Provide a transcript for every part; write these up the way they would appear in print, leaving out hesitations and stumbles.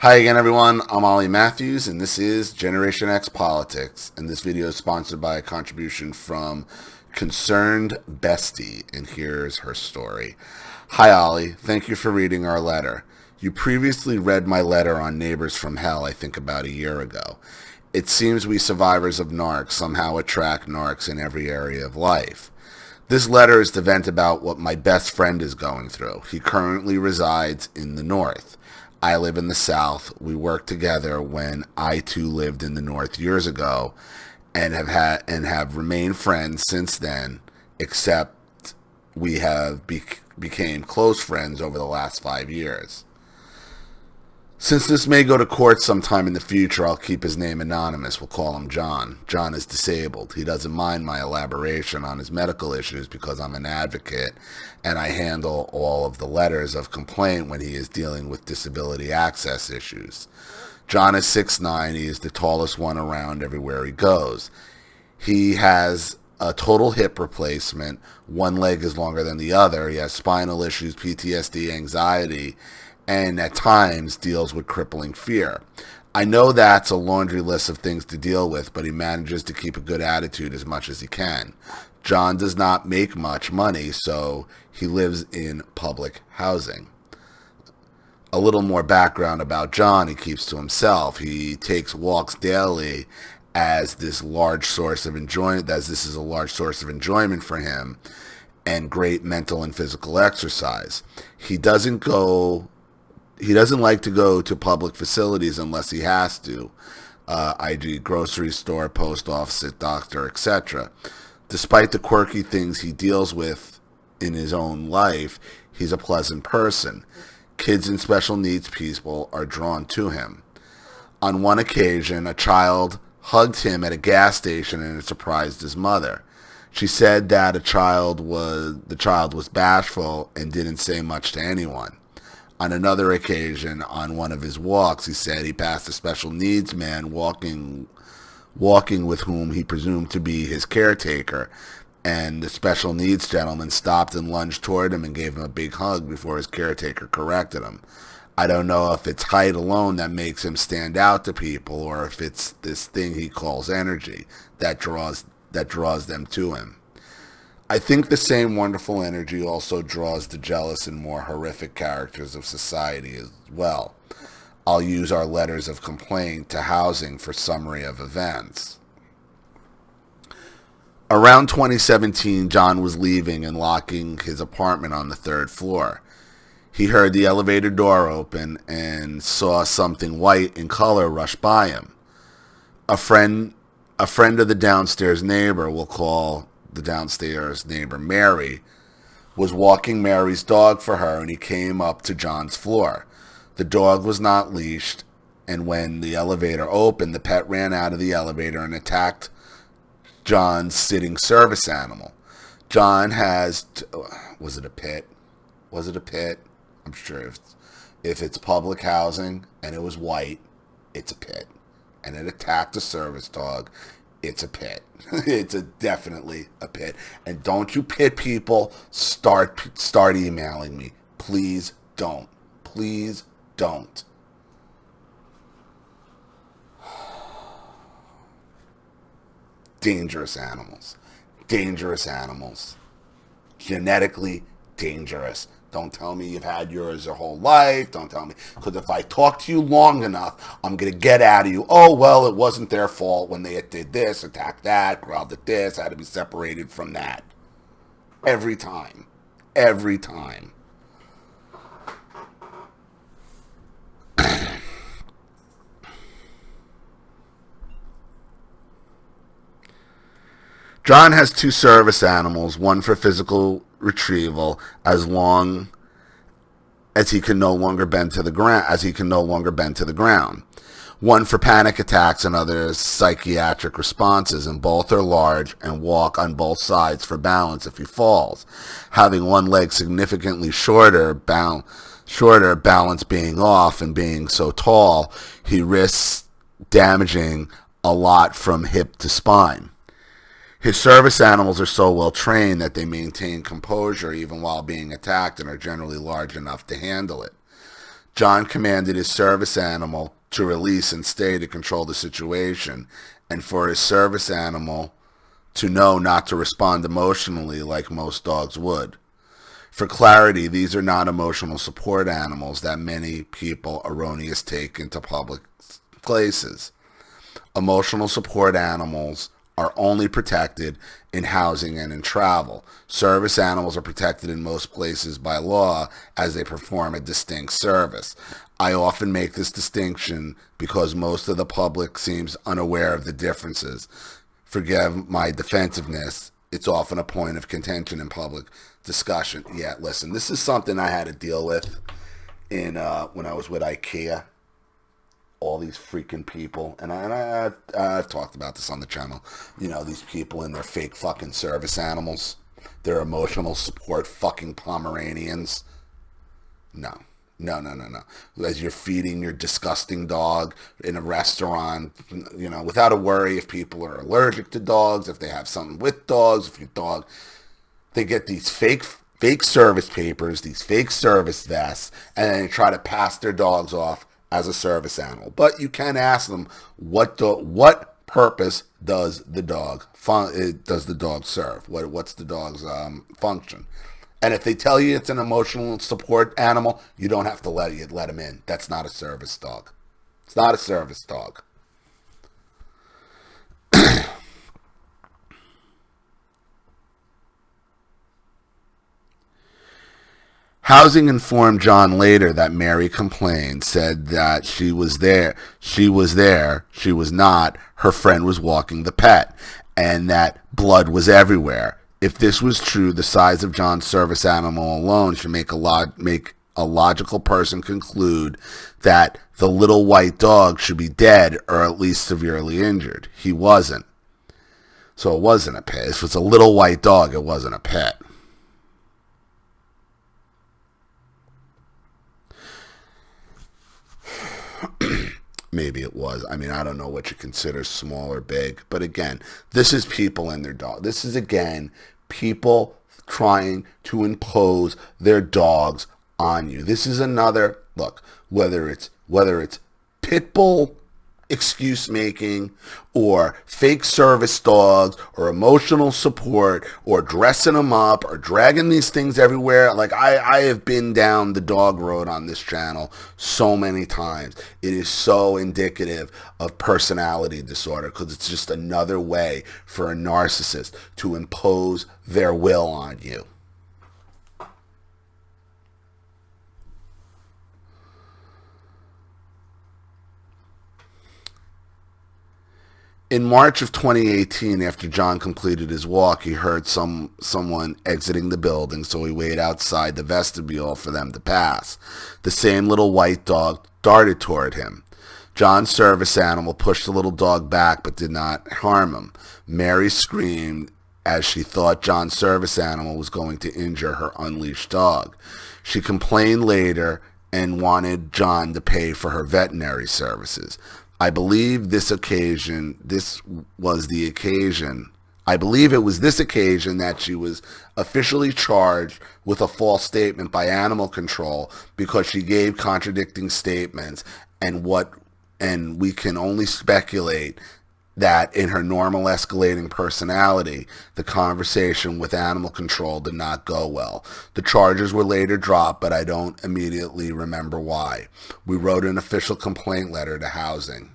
Hi again, everyone. I'm Ollie Matthews, and this is Generation X Politics. And this video is sponsored by a contribution from Concerned Bestie, and here's her story. Hi, Ollie. Thank you for reading our letter. You previously read my letter on Neighbors from Hell, I think about a year ago. It seems we survivors of narcs somehow attract narcs in every area of life. This letter is to vent about what my best friend is going through. He currently resides in the North. I live in the South. We worked together when I too lived in the North years ago, and have remained friends since then. Except we have became close friends over the last 5 years. Since this may go to court sometime in the future, I'll keep his name anonymous. We'll call him John. John is disabled. He doesn't mind my elaboration on his medical issues because I'm an advocate and I handle all of the letters of complaint when he is dealing with disability access issues. John is 6'9". He is the tallest one around everywhere he goes. He has a total hip replacement. One leg is longer than the other. He has spinal issues, PTSD, anxiety, and at times deals with crippling fear. I know that's a laundry list of things to deal with, but he manages to keep a good attitude as much as he can. John does not make much money, so he lives in public housing. A little more background about John he keeps to himself. He takes walks daily as this is a large source of enjoyment for him and great mental and physical exercise. He doesn't like to go to public facilities unless he has to, i.e. grocery store, post office, doctor, etc. Despite the quirky things he deals with in his own life, he's a pleasant person. Kids and special needs people are drawn to him. On one occasion, a child hugged him at a gas station and it surprised his mother. She said that the child was bashful and didn't say much to anyone. On another occasion, on one of his walks, he said he passed a special needs man walking with whom he presumed to be his caretaker, and the special needs gentleman stopped and lunged toward him and gave him a big hug before his caretaker corrected him. I don't know if it's height alone that makes him stand out to people, or if it's this thing he calls energy that draws them to him. I think the same wonderful energy also draws the jealous and more horrific characters of society as well. I'll use our letters of complaint to housing for summary of events. Around 2017, John was leaving and locking his apartment on the third floor. He heard the elevator door open and saw something white in color rush by him. A friend of the downstairs neighbor, we'll call the downstairs neighbor Mary, was walking Mary's dog for her, and he came up to John's floor. The dog was not leashed, and when the elevator opened, the pet ran out of the elevator and attacked John's sitting service animal. John has... Was it a pit? Was it a pit? I'm sure if it's public housing and it was white, it's a pit. And it attacked a service dog, it's a pit. It's definitely a pit. And don't you pit people start emailing me. Please don't. Please don't. Dangerous animals. Dangerous animals. Genetically dangerous. Don't tell me you've had yours your whole life. Don't tell me. Because if I talk to you long enough, I'm going to get out of you. Oh, well, it wasn't their fault when they did this, attacked that, growled at this. I had to be separated from that. Every time. Every time. John has two service animals, one for physical retrieval as long as he can no longer bend to the ground. One for panic attacks and other psychiatric responses, and both are large and walk on both sides for balance if he falls. Having one leg significantly shorter, balance being off, and being so tall, he risks damaging a lot from hip to spine. His service animals are so well trained that they maintain composure even while being attacked and are generally large enough to handle it. John commanded his service animal to release and stay to control the situation, and for his service animal to know not to respond emotionally like most dogs would. For clarity, these are not emotional support animals that many people erroneously take into public places. Emotional support animals are only protected in housing and in travel. Service animals are protected in most places by law as they perform a distinct service. I often make this distinction because most of the public seems unaware of the differences. Forgive my defensiveness. It's often a point of contention in public discussion. Yeah, listen, this is something I had to deal with in when I was with IKEA. All these freaking people, and I've talked about this on the channel. You know, these people and their fake fucking service animals, their emotional support fucking Pomeranians. No. As you're feeding your disgusting dog in a restaurant, you know, without a worry if people are allergic to dogs, if they have something with dogs, if your dog, they get these fake service papers, these fake service vests, and then they try to pass their dogs off as a service animal. But you can ask them, what purpose does the dog serve? What's the dog's function? And if they tell you it's an emotional support animal, you don't have to let them in. That's not a service dog. It's not a service dog. Housing informed John later that Mary complained, said that she was there, she was not, her friend was walking the pet, and that blood was everywhere. If this was true, the size of John's service animal alone should make a logical person conclude that the little white dog should be dead or at least severely injured. He wasn't. So it wasn't a pet. If it's a little white dog, it wasn't a pet. Maybe it was. I mean, I don't know what you consider small or big. But again, this is people and their dog. This is, again, people trying to impose their dogs on you. This is another, look, whether it's Pitbull excuse making or fake service dogs or emotional support or dressing them up or dragging these things everywhere. Like I have been down the dog road on this channel so many times. It is so indicative of personality disorder because it's just another way for a narcissist to impose their will on you. In March of 2018, after John completed his walk, he heard someone exiting the building, so he waited outside the vestibule for them to pass. The same little white dog darted toward him. John's service animal pushed the little dog back but did not harm him. Mary screamed as she thought John's service animal was going to injure her unleashed dog. She complained later and wanted John to pay for her veterinary services. I believe it was this occasion that she was officially charged with a false statement by animal control because she gave contradicting statements, and we can only speculate that in her normal escalating personality, the conversation with animal control did not go well. The charges were later dropped, but I don't immediately remember why. We wrote an official complaint letter to housing.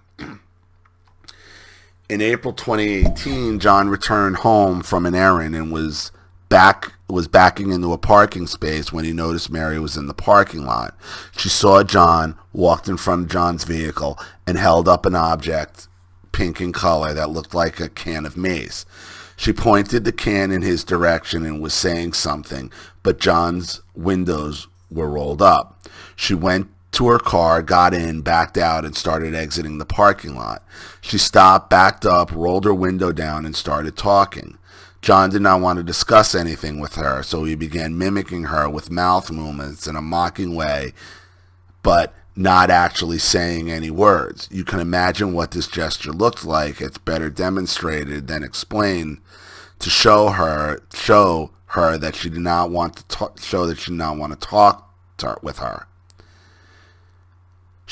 In April 2018, John returned home from an errand and was backing into a parking space when he noticed Mary was in the parking lot. She saw John, walked in front of John's vehicle, and held up an object, pink in color, that looked like a can of mace. She pointed the can in his direction and was saying something, but John's windows were rolled up. She went to her car, got in, backed out, and started exiting the parking lot. She stopped, backed up, rolled her window down, and started talking. John did not want to discuss anything with her, so he began mimicking her with mouth movements in a mocking way, but not actually saying any words. You can imagine what this gesture looked like. It's better demonstrated than explained to show her that she did not want to talk with her.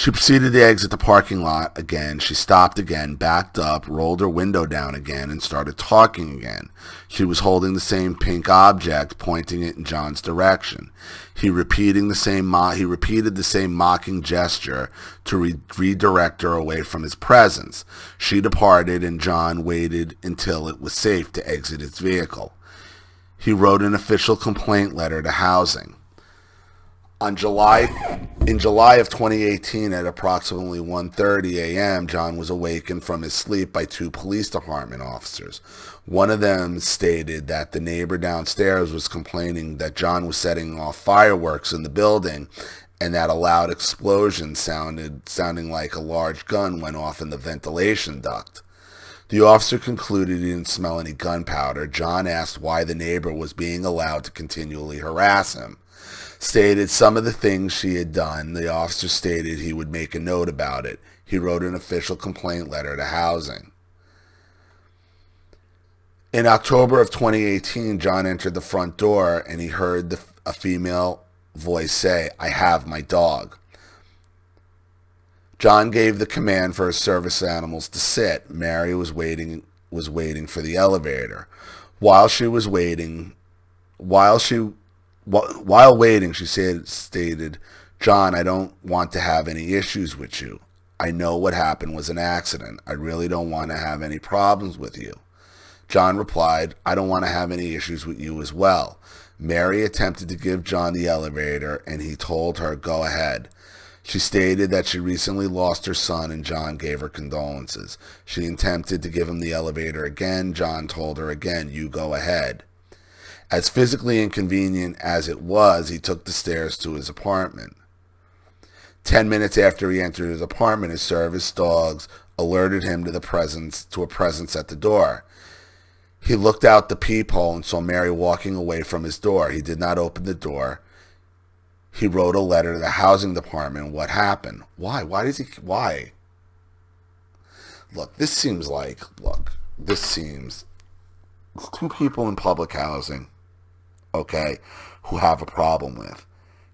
She proceeded to exit the parking lot again. She stopped again, backed up, rolled her window down again, and started talking again. She was holding the same pink object, pointing it in John's direction. He repeated the same mocking gesture to redirect her away from his presence. She departed, and John waited until it was safe to exit his vehicle. He wrote an official complaint letter to housing. In July of 2018, at approximately 1:30 a.m., John was awakened from his sleep by two police department officers. One of them stated that the neighbor downstairs was complaining that John was setting off fireworks in the building and that a loud explosion sounding like a large gun went off in the ventilation duct. The officer concluded he didn't smell any gunpowder. John asked why the neighbor was being allowed to continually harass him. Stated some of the things she had done. The officer stated he would make a note about it. He wrote an official complaint letter to housing. In October of 2018, John entered the front door and he heard a female voice say, "I have my dog." John gave the command for his service animals to sit. Mary was waiting for the elevator. While waiting, she stated, "John, I don't want to have any issues with you. I know what happened was an accident. I really don't want to have any problems with you." John replied, "I don't want to have any issues with you as well." Mary attempted to give John the elevator, and he told her, "Go ahead." She stated that she recently lost her son, and John gave her condolences. She attempted to give him the elevator again. John told her again, "You go ahead." As physically inconvenient as it was, he took the stairs to his apartment. 10 minutes after he entered his apartment, his service dogs alerted him to a presence at the door. He looked out the peephole and saw Mary walking away from his door. He did not open the door. He wrote a letter to the housing department. What happened? Why? Why? This seems two people in public housing, okay, who have a problem with.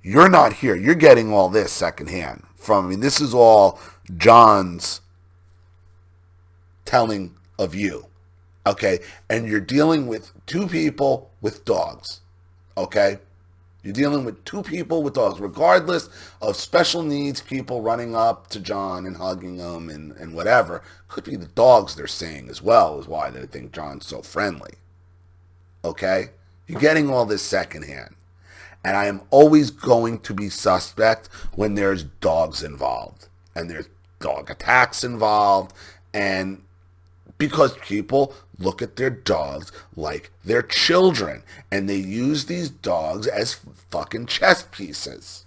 You're not here. You're getting all this secondhand this is all John's telling of you, okay? And you're dealing with two people with dogs, okay? You're dealing with two people with dogs, regardless of special needs people running up to John and hugging him and whatever. Could be the dogs they're seeing as well is why they think John's so friendly. Okay? You're getting all this secondhand. And I am always going to be suspect when there's dogs involved. And there's dog attacks involved. And because people look at their dogs like they're children. And they use these dogs as fucking chess pieces.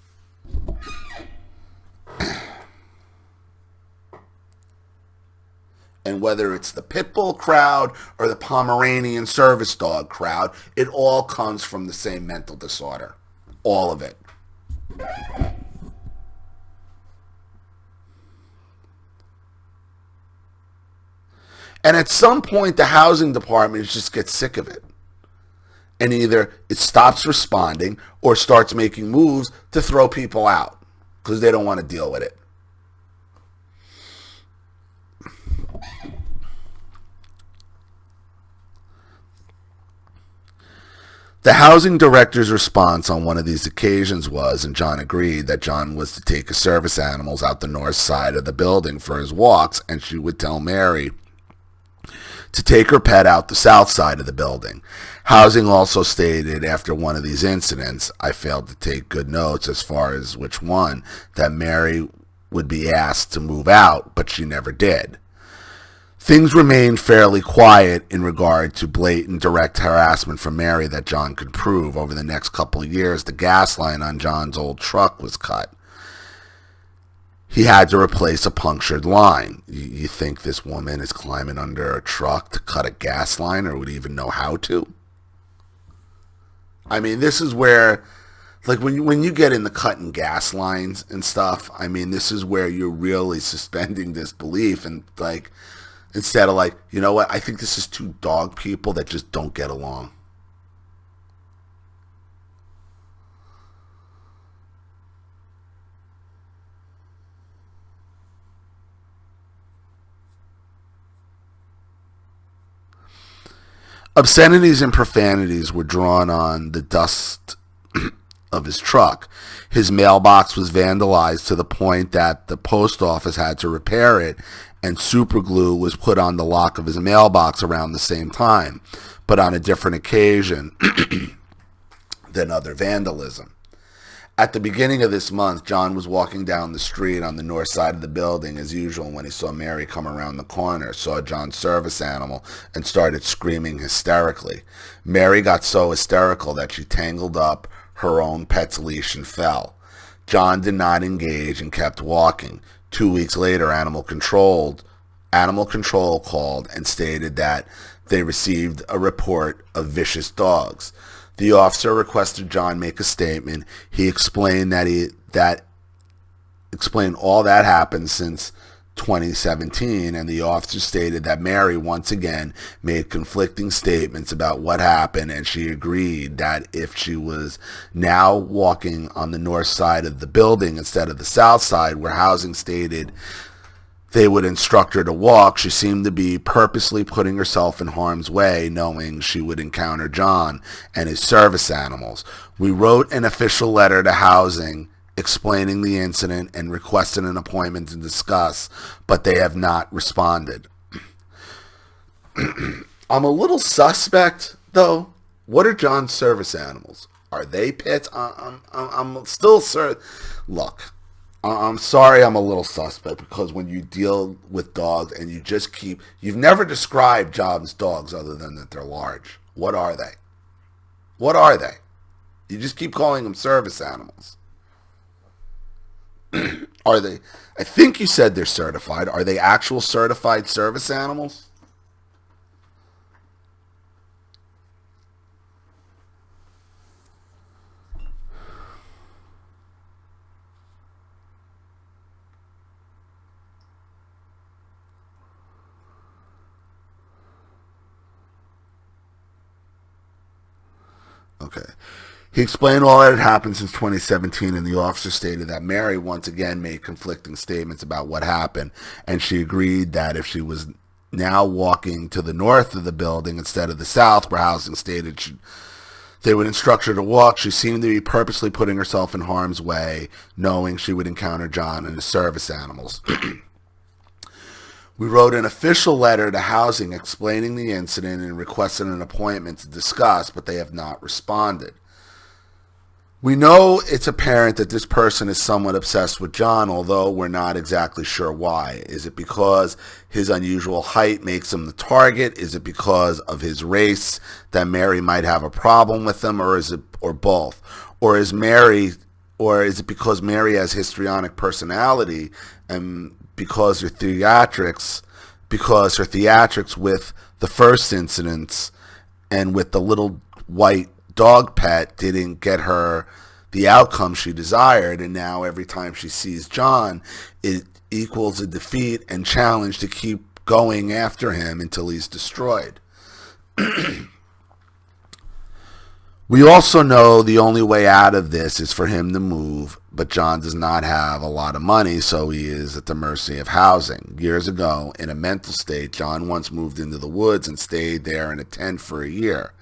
And whether it's the Pitbull crowd or the Pomeranian service dog crowd, it all comes from the same mental disorder. All of it. And at some point, the housing department just gets sick of it. And either it stops responding or starts making moves to throw people out because they don't want to deal with it. The housing director's response on one of these occasions was, and John agreed, that John was to take his service animals out the north side of the building for his walks, and she would tell Mary to take her pet out the south side of the building. Housing also stated after one of these incidents, I failed to take good notes as far as which one, that Mary would be asked to move out, but she never did. Things remained fairly quiet in regard to blatant direct harassment from Mary that John could prove. Over the next couple of years, the gas line on John's old truck was cut. He had to replace a punctured line. You think this woman is climbing under a truck to cut a gas line or would even know how to? I mean, this is where, like, when you get into cutting gas lines and stuff, I mean, this is where you're really suspending disbelief and, like, instead of like, you know what, I think this is two dog people that just don't get along. Obscenities and profanities were drawn on the dust of his truck. His mailbox was vandalized to the point that the post office had to repair it, and super glue was put on the lock of his mailbox around the same time, but on a different occasion than other vandalism. At the beginning of this month, John was walking down the street on the north side of the building as usual when he saw Mary come around the corner, saw John's service animal, and started screaming hysterically. Mary got so hysterical that she tangled up her own pet's leash and fell. John did not engage and kept walking. 2 weeks later, Animal Control called and stated that they received a report of vicious dogs. The officer requested John make a statement. He explained explained all that happened since 2017, and the officer stated that Mary once again made conflicting statements about what happened, and she agreed that if she was now walking on the north side of the building instead of the south side where housing stated they would instruct her to walk, she seemed to be purposely putting herself in harm's way, knowing she would encounter John and his service animals. We wrote an official letter to housing explaining the incident and requested an appointment to discuss, but they have not responded. I'm a little suspect, though. What are John's service animals? Are they pets? I'm still Look, I'm sorry I'm a little suspect, because when you deal with dogs and you've never described John's dogs other than that they're large. What are they? What are they? You just keep calling them service animals. Are they? I think you said they're certified. Are they actual certified service animals? Okay. He explained all that had happened since 2017, and the officer stated that Mary once again made conflicting statements about what happened, and she agreed that if she was now walking to the north of the building instead of the south where housing stated they would instruct her to walk, she seemed to be purposely putting herself in harm's way, knowing she would encounter John and his service animals. We wrote an official letter to housing explaining the incident and requested an appointment to discuss, but they have not responded. We know it's apparent that this person is somewhat obsessed with John, although we're not exactly sure why. Is it because his unusual height makes him the target? Is it because of his race that Mary might have a problem with him, or both? Or is it because Mary has histrionic personality, and because her theatrics with the first incidents and with the little white dog pet didn't get her the outcome she desired, and now every time she sees John, it equals a defeat and challenge to keep going after him until he's destroyed. We also know the only way out of this is for him to move, but John does not have a lot of money, so he is at the mercy of housing. Years ago, in a mental state, John once moved into the woods and stayed there in a tent for a year.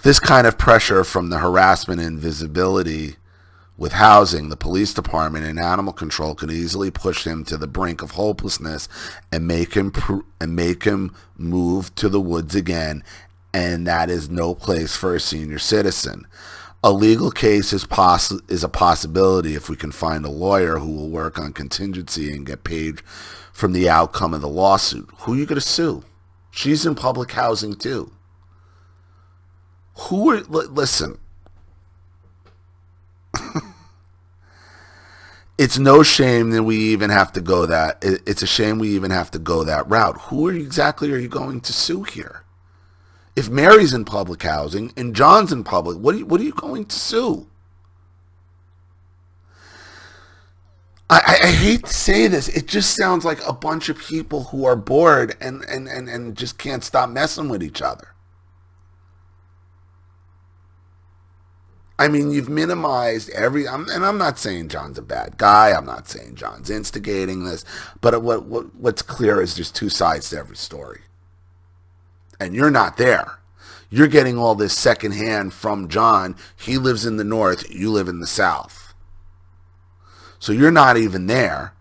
This kind of pressure from the harassment and visibility with housing, the police department, and animal control could easily push him to the brink of hopelessness and make him move to the woods again, and that is no place for a senior citizen. A legal case is a possibility if we can find a lawyer who will work on contingency and get paid from the outcome of the lawsuit. Who are you going to sue? She's in public housing too. Listen. It's no shame that we even have to go that. It's a shame we even have to go that route. Who exactly are you going to sue here? If Mary's in public housing and John's in public, what are you going to sue? I hate to say this. It just sounds like a bunch of people who are bored and just can't stop messing with each other. I mean, you've minimized and I'm not saying John's a bad guy. I'm not saying John's instigating this. But what's clear is there's two sides to every story. And you're not there. You're getting all this secondhand from John. He lives in the north, you live in the south. So you're not even there.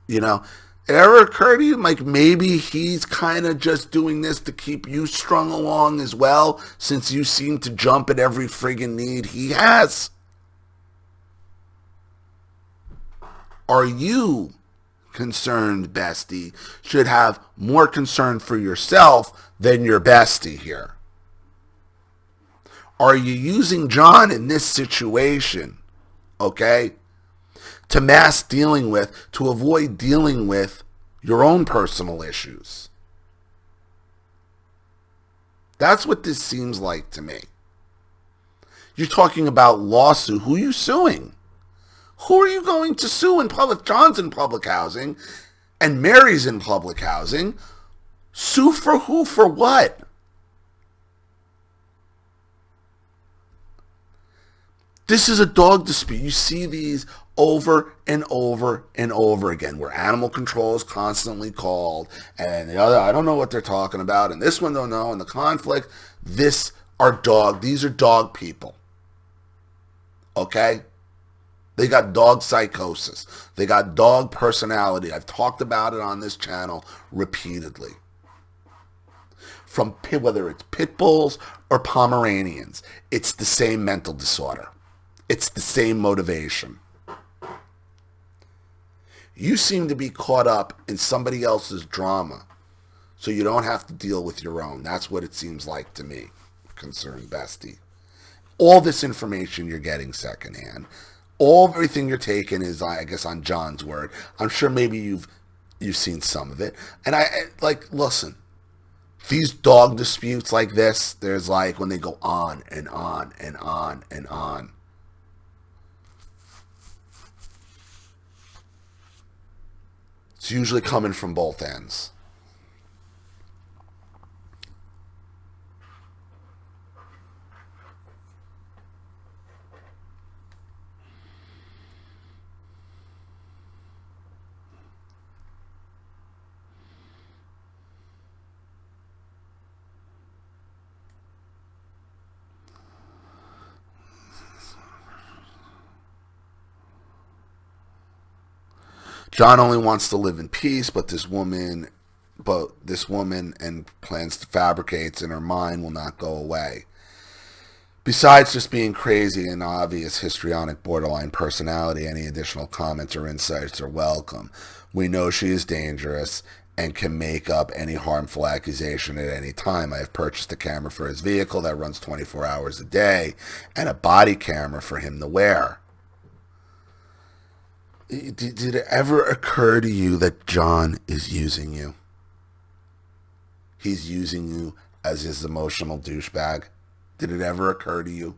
You know, it ever occurred to you, like, maybe he's kind of just doing this to keep you strung along as well, since you seem to jump at every friggin' need he has? Are you concerned, bestie, should have more concern for yourself than your bestie here? Are you using John in this situation, okay, to mask dealing with, to avoid dealing with your own personal issues? That's what this seems like to me. You're talking about lawsuit. Who are you suing? Who are you going to sue in public? John's in public housing and Mary's in public housing. Sue for who? For what? This is a dog dispute. You see these over and over and over again, where animal control is constantly called, and the other, I don't know what they're talking about, and this one don't know, and the conflict. These are dog people. Okay? They got dog psychosis. They got dog personality. I've talked about it on this channel repeatedly. From whether it's Pitbulls or Pomeranians, it's the same mental disorder. It's the same motivation. You seem to be caught up in somebody else's drama, so you don't have to deal with your own. That's what it seems like to me, concerned bestie. All this information you're getting secondhand. Everything you're taking is, I guess, on John's word. I'm sure maybe you've seen some of it. And listen, these dog disputes like this, there's like when they go on and on and on and on. It's usually coming from both ends. John only wants to live in peace, but this woman and plans to fabricate in her mind will not go away. Besides just being crazy and obvious histrionic borderline personality, any additional comments or insights are welcome. We know she is dangerous and can make up any harmful accusation at any time. I have purchased a camera for his vehicle that runs 24 hours a day and a body camera for him to wear. Did it ever occur to you that John is using you? He's using you as his emotional douchebag. Did it ever occur to you?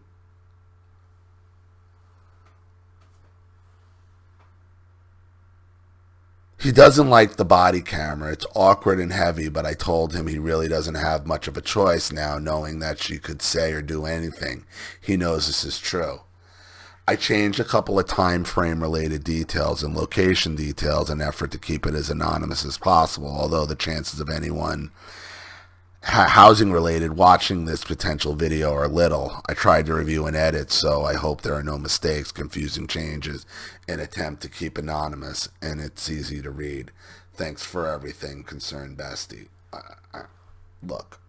He doesn't like the body camera. It's awkward and heavy, but I told him he really doesn't have much of a choice now, knowing that she could say or do anything. He knows this is true. I changed a couple of time frame related details and location details in an effort to keep it as anonymous as possible, although the chances of anyone housing related watching this potential video are little. I tried to review and edit, so I hope there are no mistakes, confusing changes, an attempt to keep anonymous, and it's easy to read. Thanks for everything, concerned bestie. Look,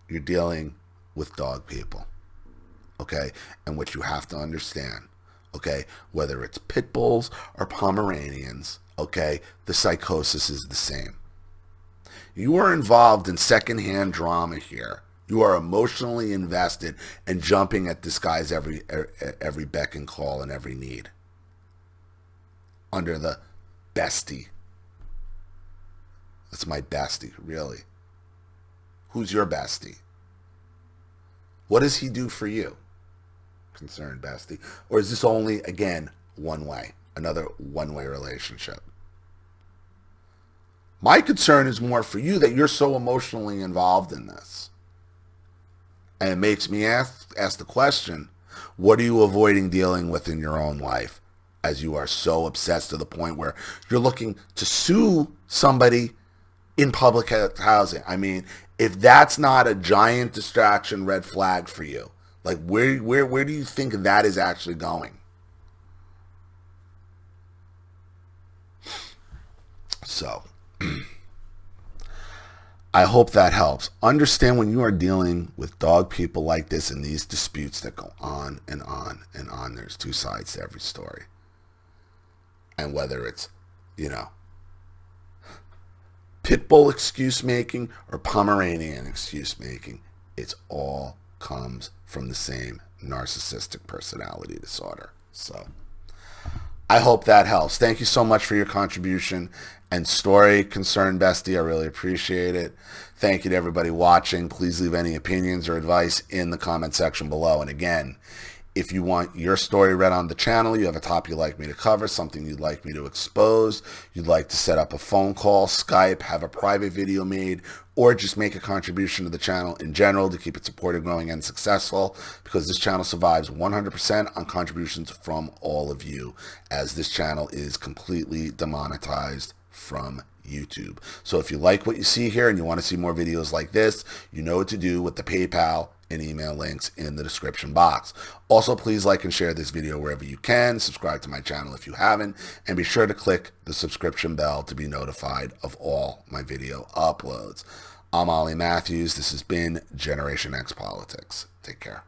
you're dealing with dog people, okay? And what you have to understand, okay, whether it's Pitbulls or Pomeranians, okay, the psychosis is the same. You are involved in secondhand drama here. You are emotionally invested and jumping at this guy's every beck and call and every need. Under the bestie. That's my bestie, really. Who's your bestie? What does he do for you, concerned bestie? Or is this only, again, one way? Another one-way relationship? My concern is more for you that you're so emotionally involved in this. And it makes me ask the question, what are you avoiding dealing with in your own life as you are so obsessed to the point where you're looking to sue somebody in public housing. I mean, if that's not a giant distraction red flag for you, like where do you think that is actually going? So I hope that helps. Understand when you are dealing with dog people like this and these disputes that go on and on and on, there's two sides to every story. And whether it's, you know, Pitbull excuse making or Pomeranian excuse making, it's all comes from the same narcissistic personality disorder. So I hope that helps. Thank you so much for your contribution and story, Concerned Bestie. I really appreciate it. Thank you to everybody watching. Please leave any opinions or advice in the comment section below. And again, if you want your story read on the channel, you have a topic you'd like me to cover, something you'd like me to expose, you'd like to set up a phone call, Skype, have a private video made, or just make a contribution to the channel in general to keep it supported, growing, and successful, because this channel survives 100% on contributions from all of you, as this channel is completely demonetized from YouTube. So if you like what you see here and you want to see more videos like this, you know what to do with the PayPal and email links in the description box. Also, please like and share this video wherever you can. Subscribe to my channel if you haven't, and be sure to click the subscription bell to be notified of all my video uploads. I'm Ollie Matthews. This has been Generation X Politics. Take care.